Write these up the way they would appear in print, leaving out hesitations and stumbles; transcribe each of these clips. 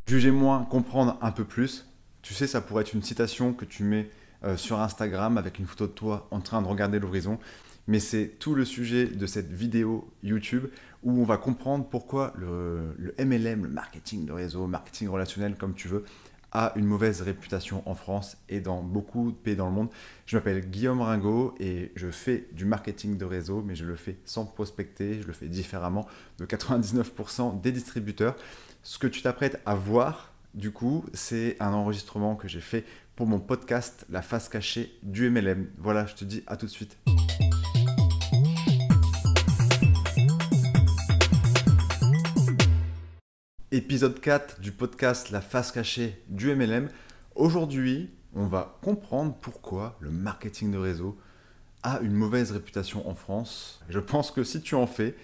Juger moins, comprendre un peu plus. Tu sais, ça pourrait être une citation que tu mets sur Instagram avec une photo de toi en train de regarder l'horizon. Mais c'est tout le sujet de cette vidéo YouTube où on va comprendre pourquoi le MLM, le marketing de réseau, marketing relationnel, comme tu veux, a une mauvaise réputation en France et dans beaucoup de pays dans le monde. Je m'appelle Guillaume Ringot et je fais du marketing de réseau, mais je le fais sans prospecter, je le fais différemment de 99% des distributeurs. Ce que tu t'apprêtes à voir, du coup, c'est un enregistrement que j'ai fait pour mon podcast La face cachée du MLM. Voilà, je te dis à tout de suite. Épisode 4 du podcast La face cachée du MLM. Aujourd'hui, on va comprendre pourquoi le marketing de réseau a une mauvaise réputation en France. Je pense que si tu en fais,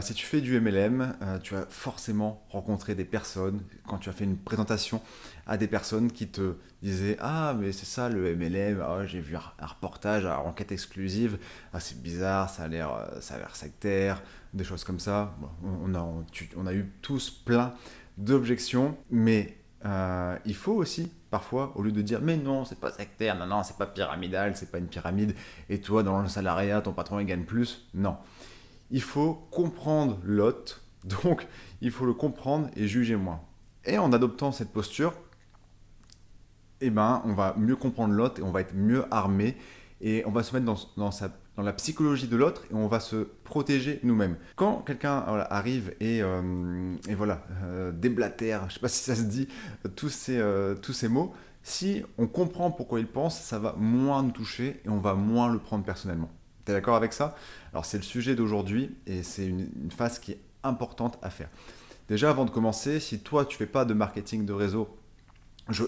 si tu fais du MLM, tu as forcément rencontré des personnes, quand tu as fait une présentation à des personnes qui te disaient «Ah, mais c'est ça le MLM, ah, j'ai vu un reportage à enquête exclusive, ah, c'est bizarre, ça a l'air sectaire», des choses comme ça. Bon, on a eu tous plein d'objections, mais il faut aussi parfois, au lieu de dire mais non, c'est pas sectaire, non, non, c'est pas pyramidal, c'est pas une pyramide, et toi dans le salariat, ton patron il gagne plus, non. Il faut comprendre l'autre, donc il faut le comprendre et juger moins. Et en adoptant cette posture, eh ben, on va mieux comprendre l'autre et on va être mieux armé et on va se mettre dans la psychologie de l'autre et on va se protéger nous-mêmes. Quand quelqu'un voilà, arrive et voilà, déblatère, je ne sais pas si ça se dit, tous ces mots, si on comprend pourquoi il pense, ça va moins nous toucher et on va moins le prendre personnellement. T'es d'accord avec ça? Alors c'est le sujet d'aujourd'hui et c'est une phase qui est importante à faire. Déjà avant de commencer, si toi tu fais pas de marketing de réseau,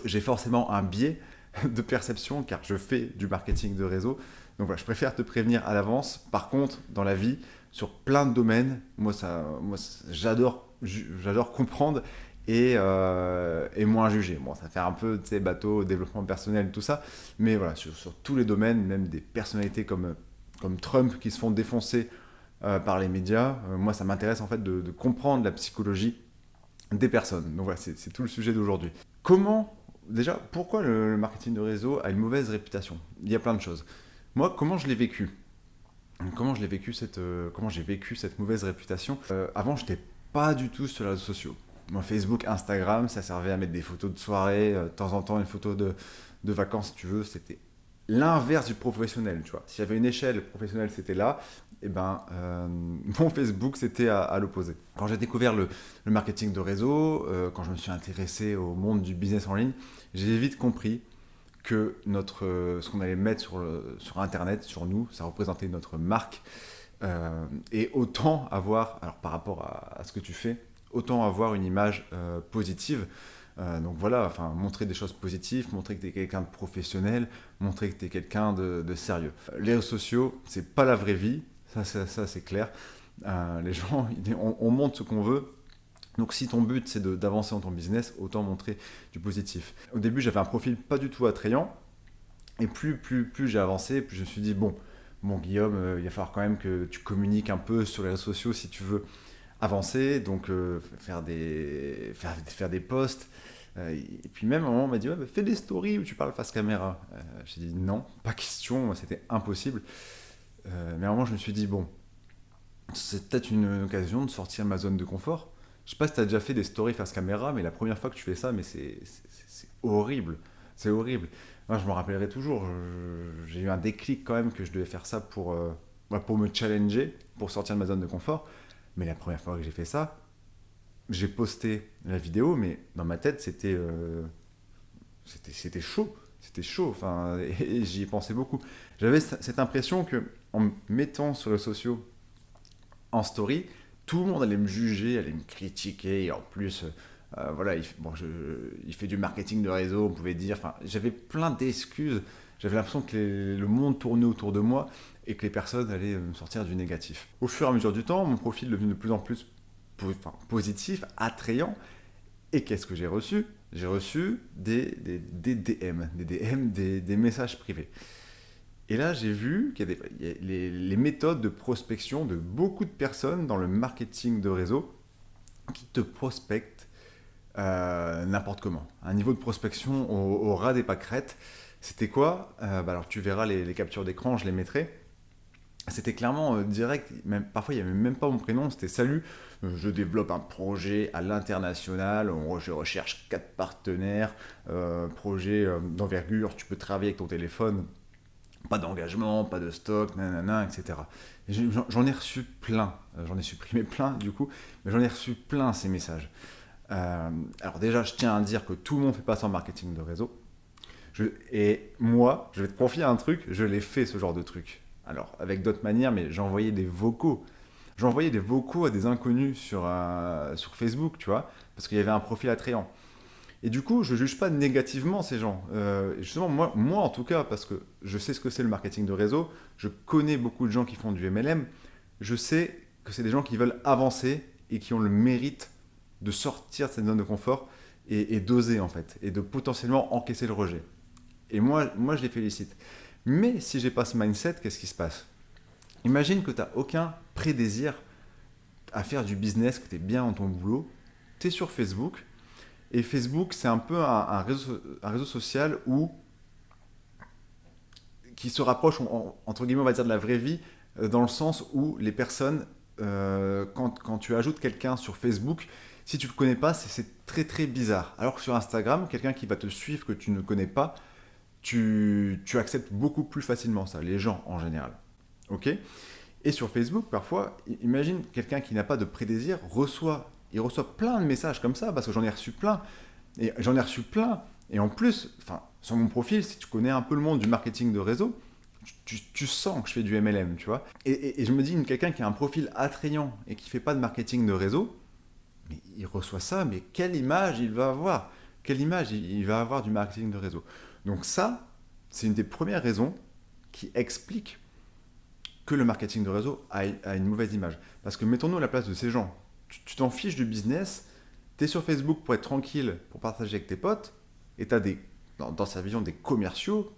j'ai forcément un biais de perception car je fais du marketing de réseau. Donc voilà, je préfère te prévenir à l'avance. Par contre, dans la vie, sur plein de domaines, j'adore comprendre et moins juger. Bon, ça fait un peu, tu sais, bateau, développement personnel, tout ça. Mais voilà, sur tous les domaines, même des personnalités comme Trump qui se font défoncer par les médias, moi ça m'intéresse en fait de comprendre la psychologie des personnes. Donc voilà, c'est tout le sujet d'aujourd'hui. Déjà, pourquoi le marketing de réseau a une mauvaise réputation? Il y a plein de choses. Moi, comment je l'ai vécu? Comment j'ai vécu cette mauvaise réputation? Avant, je n'étais pas du tout sur les réseaux sociaux. Moi, Facebook, Instagram, ça servait à mettre des photos de soirée, de temps en temps une photo de vacances, si tu veux. C'était l'inverse du professionnel, tu vois. S'il y avait une échelle professionnelle, c'était là. Et ben, mon Facebook, c'était à l'opposé. Quand j'ai découvert le marketing de réseau, quand je me suis intéressé au monde du business en ligne, j'ai vite compris que ce qu'on allait mettre sur Internet, sur nous, ça représentait notre marque. Et autant avoir, alors par rapport à ce que tu fais, autant avoir une image positive. Donc voilà, enfin, montrer des choses positives, montrer que tu es quelqu'un de professionnel, montrer que tu es quelqu'un de sérieux. Les réseaux sociaux, c'est pas la vraie vie, ça c'est clair. Les gens, on montre ce qu'on veut. Donc si ton but c'est d'avancer dans ton business, autant montrer du positif. Au début, j'avais un profil pas du tout attrayant. Et plus j'ai avancé, plus je me suis dit, bon Guillaume, il va falloir quand même que tu communiques un peu sur les réseaux sociaux si tu veux avancer, donc faire des posts. Et puis même à un moment, on m'a dit, ouais, bah, fais des stories où tu parles face caméra. J'ai dit non, pas question, c'était impossible. Mais à un moment, je me suis dit, bon, c'est peut-être une occasion de sortir de ma zone de confort. Je sais pas si tu as déjà fait des stories face caméra, mais la première fois que tu fais ça, mais c'est horrible. C'est horrible. Moi, je me rappellerai toujours. J'ai eu un déclic quand même que je devais faire ça pour me challenger, pour sortir de ma zone de confort. Mais la première fois que j'ai fait ça, j'ai posté la vidéo, mais dans ma tête, c'était chaud. C'était chaud. Enfin, et j'y ai pensé beaucoup. J'avais cette impression que en me mettant sur les sociaux en story, tout le monde allait me juger, allait me critiquer. Et en plus, voilà, il fait du marketing de réseau, on pouvait dire. Enfin, j'avais plein d'excuses. J'avais l'impression que le monde tournait autour de moi et que les personnes allaient me sortir du négatif. Au fur et à mesure du temps, mon profil devenu de plus en plus positif, attrayant. Et qu'est-ce que j'ai reçu? J'ai reçu des DM, des messages privés. Et là, j'ai vu qu'il y a, les méthodes de prospection de beaucoup de personnes dans le marketing de réseau qui te prospectent n'importe comment. Un niveau de prospection au ras des pâquerettes. C'était quoi? Alors tu verras les captures d'écran, je les mettrai. C'était clairement direct, même, parfois il n'y avait même pas mon prénom, c'était salut, je développe un projet à l'international, je recherche 4 partenaires, projet d'envergure, tu peux travailler avec ton téléphone, pas d'engagement, pas de stock, nanana, etc. Et j'en ai reçu plein, j'en ai supprimé plein du coup, mais j'en ai reçu plein ces messages. Alors déjà, je tiens à dire que tout le monde ne fait pas ça en marketing de réseau. Et moi, je vais te confier un truc, je l'ai fait ce genre de truc. Alors, avec d'autres manières, mais j'envoyais des vocaux. J'envoyais des vocaux à des inconnus sur Facebook, tu vois, parce qu'il y avait un profil attrayant. Et du coup, je ne juge pas négativement ces gens. Justement, moi, en tout cas, parce que je sais ce que c'est le marketing de réseau, je connais beaucoup de gens qui font du MLM, je sais que c'est des gens qui veulent avancer et qui ont le mérite de sortir de cette zone de confort et d'oser, en fait, et de potentiellement encaisser le rejet. Et moi, je les félicite. Mais si j'ai pas ce mindset, qu'est-ce qui se passe? Imagine que tu n'as aucun prédésir à faire du business, que tu es bien dans ton boulot, tu es sur Facebook, et Facebook, c'est un peu un réseau social qui se rapproche, entre guillemets, on va dire, de la vraie vie, dans le sens où les personnes, quand tu ajoutes quelqu'un sur Facebook, si tu ne le connais pas, c'est très très bizarre. Alors que sur Instagram, quelqu'un qui va te suivre que tu ne connais pas, tu acceptes beaucoup plus facilement ça, les gens en général. Ok? Et sur Facebook, parfois, imagine quelqu'un qui n'a pas de prédésir il reçoit plein de messages comme ça, parce que j'en ai reçu plein. Et j'en ai reçu plein. Et en plus, enfin, sur mon profil, si tu connais un peu le monde du marketing de réseau, tu sens que je fais du MLM, tu vois. Et je me dis, quelqu'un qui a un profil attrayant et qui fait pas de marketing de réseau, mais il reçoit ça, mais quelle image il va avoir? Quelle image il va avoir du marketing de réseau? Donc ça, c'est une des premières raisons qui explique que le marketing de réseau a une mauvaise image. Parce que mettons-nous à la place de ces gens. Tu t'en fiches du business, tu es sur Facebook pour être tranquille, pour partager avec tes potes, et tu as dans sa vision des commerciaux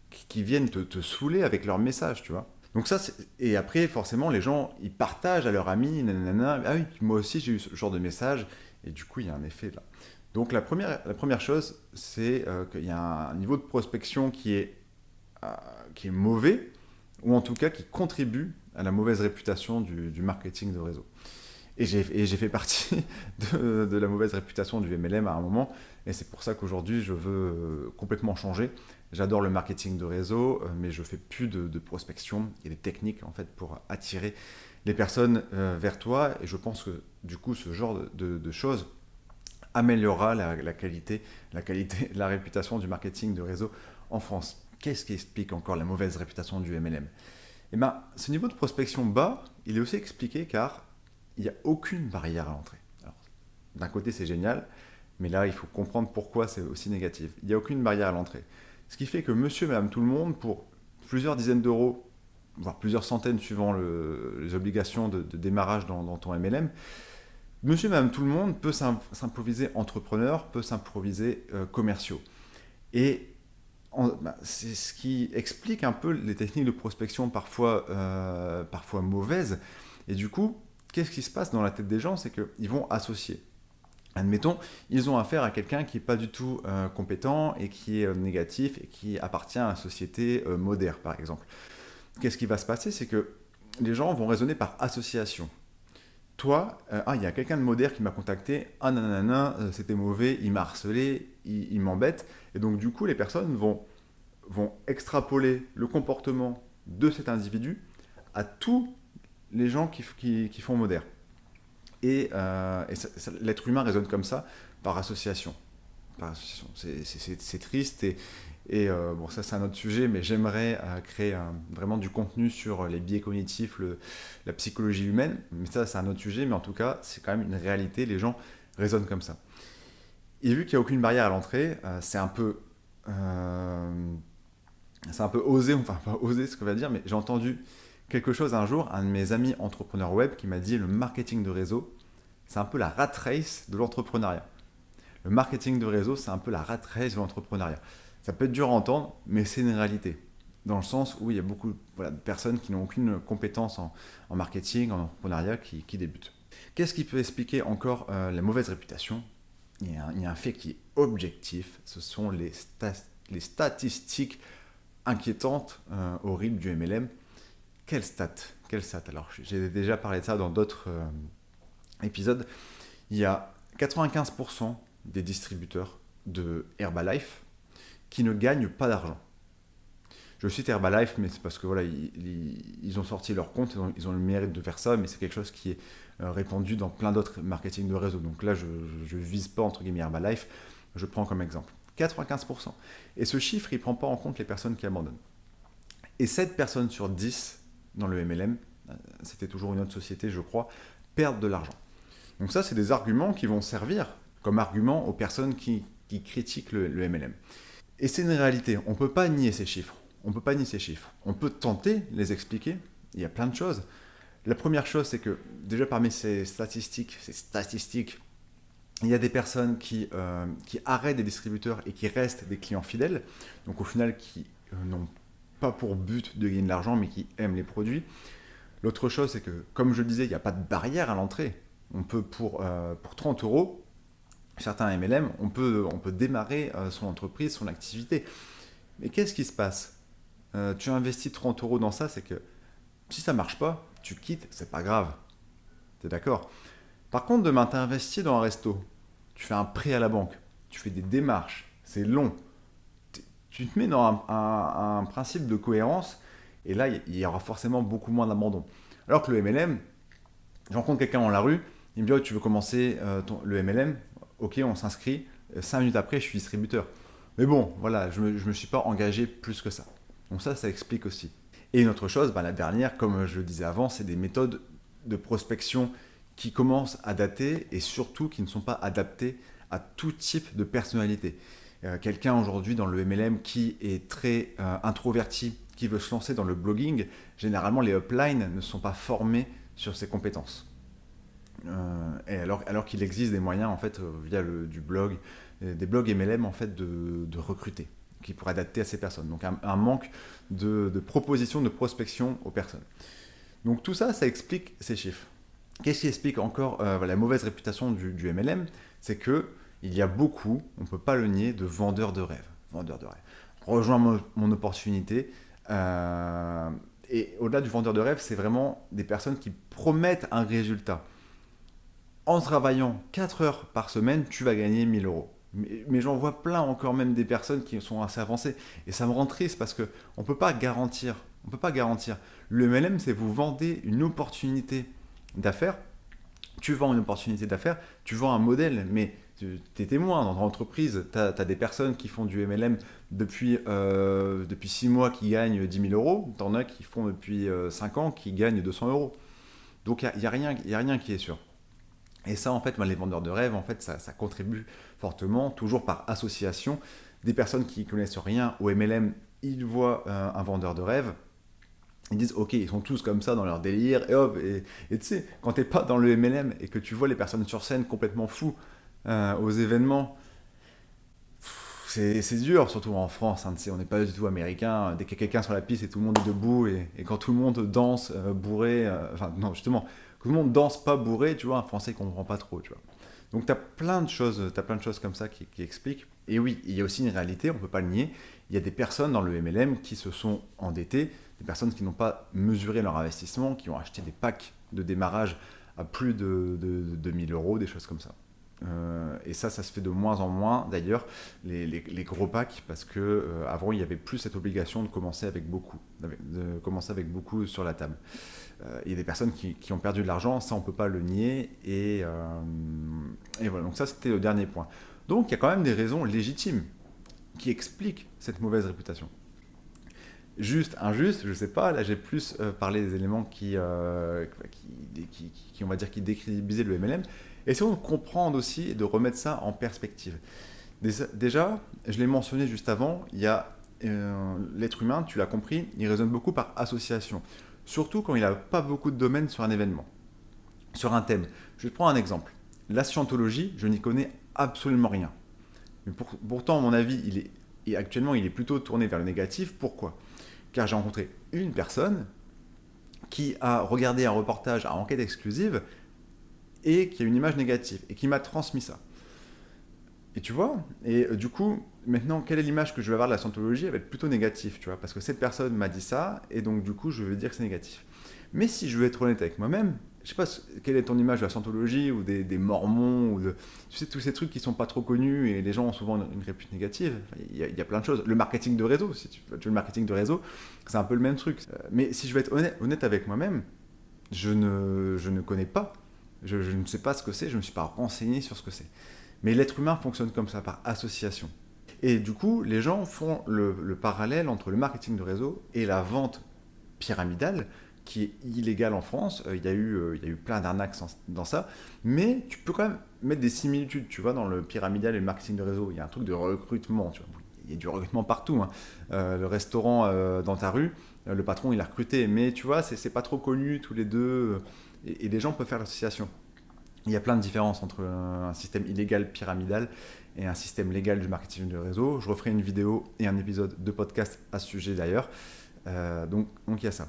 qui viennent te saouler avec leurs messages, tu vois. Donc ça, et après, forcément, les gens, ils partagent à leurs amis, nanana, ah oui, moi aussi j'ai eu ce genre de message, et du coup, il y a un effet là. Donc la première chose, c'est qu'il y a un niveau de prospection qui est mauvais, ou en tout cas qui contribue à la mauvaise réputation du marketing de réseau. Et j'ai fait partie de la mauvaise réputation du MLM à un moment, et c'est pour ça qu'aujourd'hui je veux complètement changer. J'adore le marketing de réseau, mais je fais plus de prospection. Il y a des techniques en fait pour attirer les personnes vers toi, et je pense que du coup ce genre de choses améliorera la qualité, la réputation du marketing de réseau en France. Qu'est-ce qui explique encore la mauvaise réputation du MLM? Eh ben, ce niveau de prospection bas, il est aussi expliqué car il n'y a aucune barrière à l'entrée. Alors, d'un côté, c'est génial, mais là, il faut comprendre pourquoi c'est aussi négatif. Il n'y a aucune barrière à l'entrée. Ce qui fait que monsieur, madame, tout le monde, pour plusieurs dizaines d'euros, voire plusieurs centaines suivant les obligations de démarrage dans ton MLM, monsieur, madame, tout le monde peut s'improviser entrepreneur, peut s'improviser commerciaux. Et c'est ce qui explique un peu les techniques de prospection parfois mauvaises. Et du coup, qu'est-ce qui se passe dans la tête des gens? C'est qu'ils vont associer. Admettons, ils ont affaire à quelqu'un qui n'est pas du tout compétent et qui est négatif et qui appartient à une société moderne, par exemple. Qu'est-ce qui va se passer? C'est que les gens vont raisonner par association. Toi, il y a quelqu'un de moderne qui m'a contacté, ah nanana, c'était mauvais, il m'a harcelé, il m'embête. Et donc du coup, les personnes vont extrapoler le comportement de cet individu à tous les gens qui font moderne. Et l'être humain raisonne comme ça, par association. C'est triste bon, ça c'est un autre sujet, mais j'aimerais créer vraiment du contenu sur les biais cognitifs, la psychologie humaine, mais ça c'est un autre sujet, mais en tout cas c'est quand même une réalité, les gens raisonnent comme ça. Et vu qu'il n'y a aucune barrière à l'entrée, c'est un peu osé, enfin pas osé ce qu'on va dire, mais j'ai entendu quelque chose un jour, un de mes amis entrepreneurs web qui m'a dit le marketing de réseau, c'est un peu la rat race de l'entrepreneuriat. Le marketing de réseau, c'est un peu la rat race de l'entrepreneuriat. Ça peut être dur à entendre, mais c'est une réalité. Dans le sens où il y a beaucoup de personnes qui n'ont aucune compétence en marketing, en entrepreneuriat, qui débutent. Qu'est-ce qui peut expliquer encore la mauvaise réputation? il y a un fait qui est objectif, ce sont les statistiques inquiétantes, horribles du MLM. Quelle stat? Quelle stat? Alors, j'ai déjà parlé de ça dans d'autres épisodes. Il y a 95% des distributeurs de Herbalife qui ne gagnent pas d'argent. Je cite Herbalife, mais c'est parce que voilà, ils ont sorti leur compte, ils ont le mérite de faire ça, mais c'est quelque chose qui est répandu dans plein d'autres marketing de réseau. Donc là, je ne vise pas entre guillemets Herbalife, je prends comme exemple. 95%. Et ce chiffre, il ne prend pas en compte les personnes qui abandonnent. Et 7 personnes sur 10 dans le MLM, c'était toujours une autre société, je crois, perdent de l'argent. Donc ça, c'est des arguments qui vont servir comme argument aux personnes qui critiquent le MLM. Et c'est une réalité, on ne peut pas nier ces chiffres. On peut pas nier ces chiffres. On peut tenter de les expliquer, il y a plein de choses. La première chose, c'est que déjà parmi ces statistiques, il y a des personnes qui arrêtent des distributeurs et qui restent des clients fidèles, donc au final qui n'ont pas pour but de gagner de l'argent, mais qui aiment les produits. L'autre chose, c'est que, comme je le disais, il n'y a pas de barrière à l'entrée. On peut, pour 30 euros, certains MLM, on peut démarrer son entreprise, son activité. Mais qu'est-ce qui se passe? Tu investis 30 euros dans ça, c'est que si ça ne marche pas, tu quittes, c'est pas grave. Tu es d'accord? Par contre, demain, tu as investi dans un resto, tu fais un prêt à la banque, tu fais des démarches, c'est long. Tu te mets dans un principe de cohérence, et là, il y aura forcément beaucoup moins d'abandon. Alors que le MLM, je rencontre quelqu'un dans la rue, il me dit oh, tu veux commencer le MLM? Ok, on s'inscrit. 5 minutes après, je suis distributeur. Mais bon, voilà, je me suis pas engagé plus que ça. Donc ça explique aussi. Et une autre chose, la dernière, comme je le disais avant, c'est des méthodes de prospection qui commencent à dater et surtout qui ne sont pas adaptées à tout type de personnalité. Quelqu'un aujourd'hui dans le MLM qui est très introverti, qui veut se lancer dans le blogging, généralement les uplines ne sont pas formés sur ses compétences. Et alors qu'il existe des moyens en fait via du blog, des blogs MLM en fait de recruter, qui pourraient adapter à ces personnes. Donc un manque de propositions de prospection aux personnes. Donc tout ça, ça explique ces chiffres. Qu'est-ce qui explique encore la mauvaise réputation du MLM? C'est que il y a beaucoup, on ne peut pas le nier, de vendeurs de rêves. Rejoins mon opportunité. Et au-delà du vendeur de rêve, c'est vraiment des personnes qui promettent un résultat. En travaillant 4 heures par semaine, tu vas gagner 1000 euros. Mais j'en vois plein encore même des personnes qui sont assez avancées. Et ça me rend triste parce qu'on ne peut pas garantir. Le MLM, c'est vous vendez une opportunité d'affaires. Tu vends une opportunité d'affaires, tu vends un modèle, mais tu es témoin dans ton entreprise. Tu as des personnes qui font du MLM depuis 6 mois qui gagnent 10 000 euros. Tu en as qui font depuis 5 ans qui gagnent 200 euros. Donc il n'y a rien qui est sûr. Et ça, en fait, les vendeurs de rêves, en fait, ça contribue fortement, toujours par association. Des personnes qui ne connaissent rien au MLM, ils voient un vendeur de rêve, ils disent ok, ils sont tous comme ça dans leur délire, et hop, et tu sais, quand tu n'es pas dans le MLM et que tu vois les personnes sur scène complètement fous aux événements, c'est dur, surtout en France, tu sais, on n'est pas du tout américain. Dès qu'il y a quelqu'un sur la piste et tout le monde est debout, et quand tout le monde danse bourré, non, justement, tout le monde danse pas bourré, tu vois, un Français qu'on ne comprend pas trop, tu vois. Donc tu as plein de choses comme ça qui expliquent. Et oui, il y a aussi une réalité, on ne peut pas le nier. Il y a des personnes dans le MLM qui se sont endettées, des personnes qui n'ont pas mesuré leur investissement, qui ont acheté des packs de démarrage à plus de 1000 euros, des choses comme ça. Et ça se fait de moins en moins, d'ailleurs, les gros packs, parce qu'avant, il n'y avait plus cette obligation de commencer avec beaucoup sur la table. Il y a des personnes qui ont perdu de l'argent, ça on ne peut pas le nier, et voilà, donc ça c'était le dernier point. Donc il y a quand même des raisons légitimes qui expliquent cette mauvaise réputation. Juste, injuste, je ne sais pas, là j'ai plus parlé des éléments qui on va dire, qui décrédibilisaient le MLM. Essayons de comprendre aussi et de remettre ça en perspective. Déjà, je l'ai mentionné juste avant, il y a l'être humain, tu l'as compris, il raisonne beaucoup par association. Surtout quand il n'a pas beaucoup de domaines sur un événement, sur un thème. Je vais te prendre un exemple. La scientologie, je n'y connais absolument rien. Mais pourtant, à mon avis, actuellement, il est plutôt tourné vers le négatif. Pourquoi? Car j'ai rencontré une personne qui a regardé un reportage à enquête exclusive et qui a une image négative et qui m'a transmis ça. Et tu vois, du coup, maintenant, quelle est l'image que je vais avoir de la scientologie? Elle va être plutôt négative, tu vois, parce que cette personne m'a dit ça, et donc du coup, je vais dire que c'est négatif. Mais si je veux être honnête avec moi-même, je sais pas quelle est ton image de la scientologie ou des mormons, tu sais, tous ces trucs qui sont pas trop connus et les gens ont souvent une répute négative. Il y a plein de choses. Le marketing de réseau, si tu veux le marketing de réseau, c'est un peu le même truc. Mais si je veux être honnête avec moi-même, je ne connais pas. Je ne sais pas ce que c'est, je ne me suis pas renseigné sur ce que c'est. Mais l'être humain fonctionne comme ça, par association. Et du coup, les gens font le parallèle entre le marketing de réseau et la vente pyramidale, qui est illégale en France. Il y a eu plein d'arnaques dans ça. Mais tu peux quand même mettre des similitudes, tu vois, dans le pyramidal et le marketing de réseau. Il y a un truc de recrutement, tu vois. Il y a du recrutement partout, hein. Le restaurant dans ta rue, le patron, il a recruté. Mais tu vois, c'est pas trop connu, tous les deux. Et les gens peuvent faire l'association. Il y a plein de différences entre un système illégal pyramidal et un système légal du marketing de réseau. Je referai une vidéo et un épisode de podcast à ce sujet d'ailleurs. Donc il y a ça.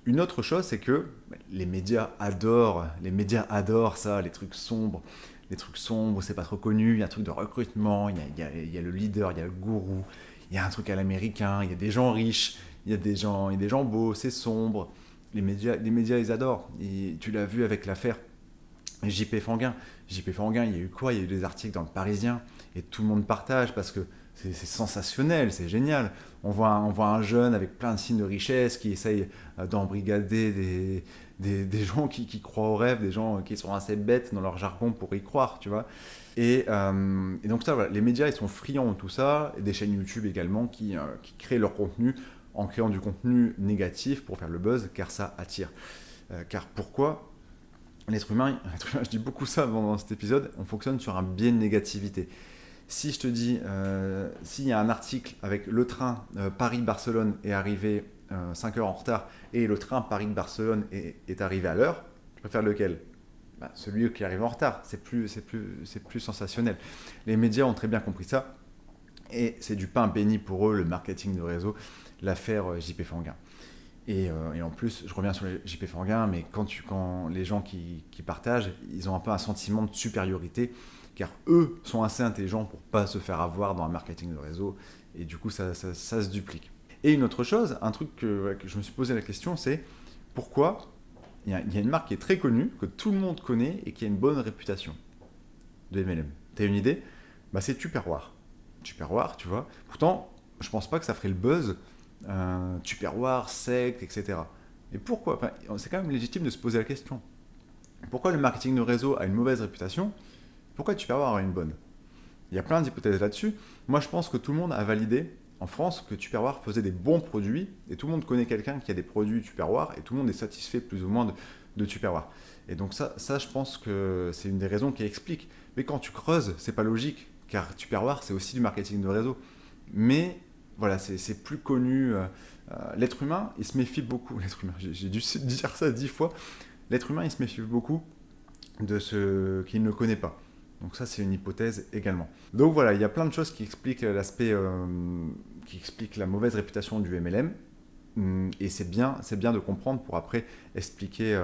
Une autre chose, c'est que les médias adorent ça, les trucs sombres. Les trucs sombres, c'est pas trop connu. Il y a un truc de recrutement, il y a le leader, il y a le gourou, il y a un truc à l'américain, il y a des gens riches, il y a des gens beaux, c'est sombre. Les médias, ils adorent. Et tu l'as vu avec l'affaire JP Fanguin. JP Fanguin, il y a eu quoi? Il y a eu des articles dans le Parisien et tout le monde partage parce que c'est sensationnel, c'est génial. On voit un jeune avec plein de signes de richesse qui essaye d'embrigader des gens qui croient au rêve, des gens qui sont assez bêtes dans leur jargon pour y croire, tu vois. Et donc ça, voilà, les médias, ils sont friands de tout ça, et des chaînes YouTube également qui créent leur contenu en créant du contenu négatif pour faire le buzz, car ça attire. Car pourquoi? L'être humain, je dis beaucoup ça dans cet épisode, on fonctionne sur un biais de négativité. Si je te dis, s'il y a un article avec le train Paris-Barcelone est arrivé 5 heures en retard et le train Paris-Barcelone est arrivé à l'heure, tu préfères lequel? Celui qui arrive en retard, c'est plus sensationnel. Les médias ont très bien compris ça et c'est du pain béni pour eux, le marketing de réseau, l'affaire JP Fanguin. Et en plus, je reviens sur les JP Fanguin, mais quand les gens qui partagent, ils ont un peu un sentiment de supériorité, car eux sont assez intelligents pour pas se faire avoir dans un marketing de réseau, et du coup, ça se duplique. Et une autre chose, un truc que je me suis posé la question, c'est pourquoi il y a une marque qui est très connue, que tout le monde connaît, et qui a une bonne réputation de MLM. T'as une idée? C'est Tupperware. Tupperware, tu vois. Pourtant, je pense pas que ça ferait le buzz Tupperware, secte, etc. Et pourquoi? C'est quand même légitime de se poser la question. Pourquoi le marketing de réseau a une mauvaise réputation? Pourquoi Tupperware a une bonne? Il y a plein d'hypothèses là-dessus. Moi, je pense que tout le monde a validé en France que Tupperware faisait des bons produits, et tout le monde connaît quelqu'un qui a des produits Tupperware, et tout le monde est satisfait plus ou moins de Tupperware. Et donc ça, je pense que c'est une des raisons qui explique. Mais quand tu creuses, c'est pas logique, car Tupperware, c'est aussi du marketing de réseau. Mais voilà, c'est plus connu. L'être humain, il se méfie beaucoup. L'être humain, j'ai dû dire ça 10 fois. L'être humain, il se méfie beaucoup de ce qu'il ne connaît pas. Donc ça, c'est une hypothèse également. Donc voilà, il y a plein de choses qui expliquent qui expliquent la mauvaise réputation du MLM. Et c'est bien de comprendre pour après expliquer.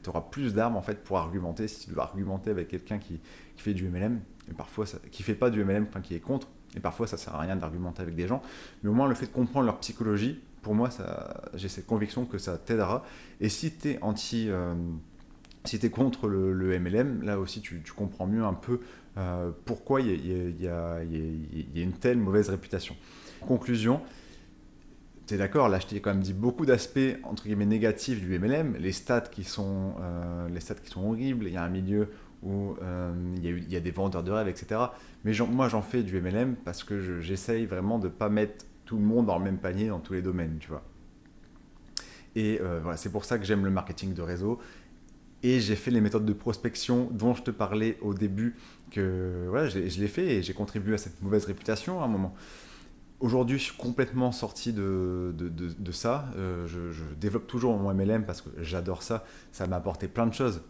Tu auras plus d'armes en fait pour argumenter si tu dois argumenter avec quelqu'un qui fait du MLM et parfois qui fait pas du MLM, qui est contre. Et parfois, ça sert à rien d'argumenter avec des gens. Mais au moins, le fait de comprendre leur psychologie, pour moi, j'ai cette conviction que ça t'aidera. Et si tu es si tu es contre le MLM, là aussi, tu comprends mieux un peu pourquoi il y a une telle mauvaise réputation. En conclusion, tu es d'accord, là je t'ai quand même dit beaucoup d'aspects entre guillemets négatifs du MLM, les stats qui sont horribles, il y a un milieu où il y a des vendeurs de rêves, etc. Mais moi j'en fais du MLM parce que j'essaye vraiment de ne pas mettre tout le monde dans le même panier dans tous les domaines, tu vois. Et voilà, c'est pour ça que j'aime le marketing de réseau. Et j'ai fait les méthodes de prospection dont je te parlais au début, que voilà, je l'ai fait et j'ai contribué à cette mauvaise réputation à un moment. Aujourd'hui, je suis complètement sorti de ça. Je développe toujours mon MLM parce que j'adore ça. Ça m'a apporté plein de choses.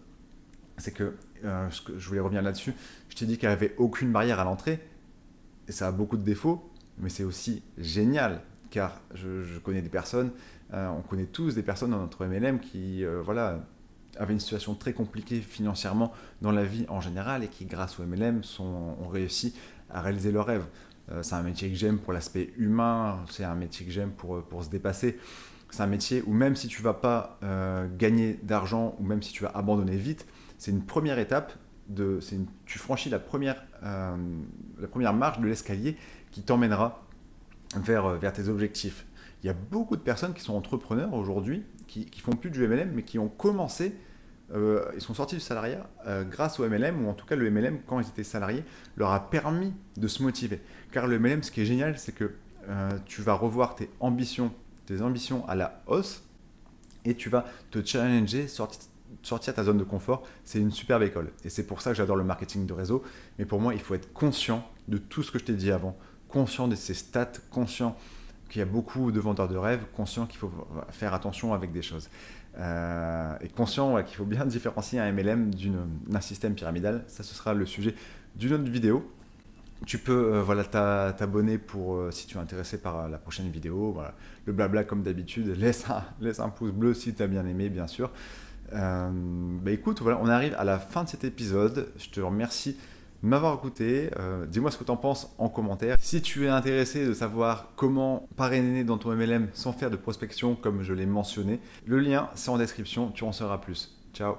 C'est que, je voulais revenir là-dessus, je t'ai dit qu'il n'y avait aucune barrière à l'entrée. Et ça a beaucoup de défauts, mais c'est aussi génial. Car je connais des personnes, on connaît tous des personnes dans notre MLM qui avaient une situation très compliquée financièrement dans la vie en général et qui, grâce au MLM, ont réussi à réaliser leurs rêves. C'est un métier que j'aime pour l'aspect humain, c'est un métier que j'aime pour se dépasser. C'est un métier où même si tu ne vas pas gagner d'argent ou même si tu vas abandonner vite, c'est une première étape, tu franchis la première marche de l'escalier qui t'emmènera vers tes objectifs. Il y a beaucoup de personnes qui sont entrepreneurs aujourd'hui, qui font plus du MLM, mais qui ont commencé, ils sont sortis du salariat grâce au MLM, ou en tout cas le MLM, quand ils étaient salariés, leur a permis de se motiver. Car le MLM, ce qui est génial, c'est que tu vas revoir tes ambitions à la hausse, et tu vas te challenger, sortir ta zone de confort. C'est une superbe école. Et c'est pour ça que j'adore le marketing de réseau. Mais pour moi, il faut être conscient de tout ce que je t'ai dit avant, conscient de ses stats, conscient qu'il y a beaucoup de vendeurs de rêves, conscient qu'il faut faire attention avec des choses. Et conscient qu'il faut bien différencier un MLM d'un système pyramidal. Ça, ce sera le sujet d'une autre vidéo. Tu peux t'abonner si tu es intéressé par la prochaine vidéo. Voilà. Le blabla comme d'habitude, laisse un pouce bleu si tu as bien aimé, bien sûr. Écoute, voilà, on arrive à la fin de cet épisode. Je te remercie de m'avoir écouté. Dis-moi ce que tu en penses en commentaire. Si tu es intéressé de savoir comment parrainer dans ton MLM sans faire de prospection comme je l'ai mentionné, le lien c'est en description, tu en sauras plus. Ciao.